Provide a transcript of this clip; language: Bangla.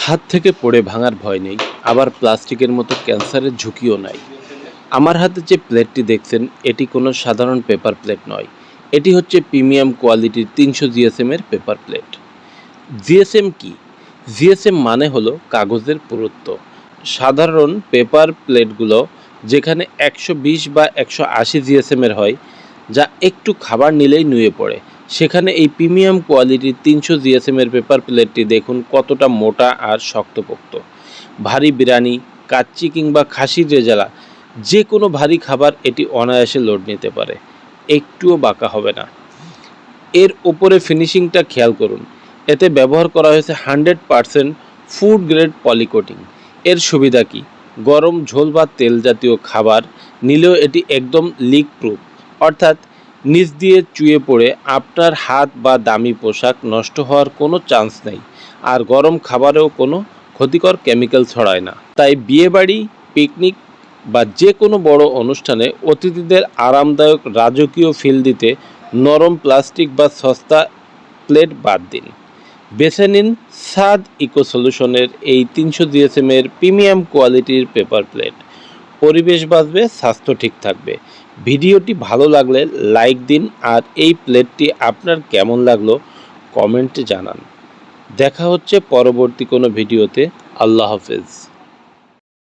হাত থেকে পড়ে ভাঙার ভয় নেই, আবার প্লাস্টিকের মতো ক্যান্সারের ঝুঁকিও নাই। আমার হাতে যে প্লেটটি দেখছেন এটি কোনো সাধারণ পেপার প্লেট নয়, এটি হচ্ছে প্রিমিয়াম কোয়ালিটির 300 জিএসএমের পেপার প্লেট। জিএসএম কি? জিএসএম মানে হলো কাগজের পুরুত্ব। সাধারণ পেপার প্লেটগুলো যেখানে 120 বা 180 জিএসএমের হয়, যা একটু খাবার নিলেই নুয়ে পড়ে, সেখানে এই প্রিমিয়াম কোয়ালিটির 300 জিএসএমের পেপার প্লেটটি দেখুন কতটা মোটা আর শক্তপোক্ত। ভারী বিরিয়ানি, কাচ্চি কিংবা খাসির রেজালা যে কোনো ভারী খাবার এটি অনায়াসে লোড নিতে পারে, একটুও বাঁকা হবে না। এর ওপরে ফিনিশিংটা খেয়াল করুন, এতে ব্যবহার করা হয়েছে 100% ফুড গ্রেড পলিকোটিং। এর সুবিধা কি? গরম ঝোল বা তেল জাতীয় খাবার নিলেও এটি একদম লিক প্রুফ, অর্থাৎ নিচ দিয়ে চুয়ে পড়ে আপনার হাত বা দামি পোশাক নষ্ট হওয়ার কোনো চান্স নেই। আর গরম খাবারেও কোনো ক্ষতিকর কেমিক্যাল ছড়ায় না। তাই বিয়েবাড়ি, পিকনিক বা যে কোনো বড় অনুষ্ঠানে অতিথিদের আরামদায়ক রাজকীয় ফিল দিতে নরম প্লাস্টিক বা সস্তা প্লেট বাদ দিন। বেছে নিন সাদ ইকো সলিউশনের এই 300 জিএসএমের প্রিমিয়াম কোয়ালিটির পেপার প্লেট। পরিবেশ বাঁচবে, স্বাস্থ্য ঠিক থাকবে। ভিডিওটি ভালো লাগলে লাইক দিন, আর এই প্লেটটি আপনার কেমন লাগলো কমেন্টে জানান। দেখা হচ্ছে পরবর্তী কোনো ভিডিওতে। আল্লাহ হাফেজ।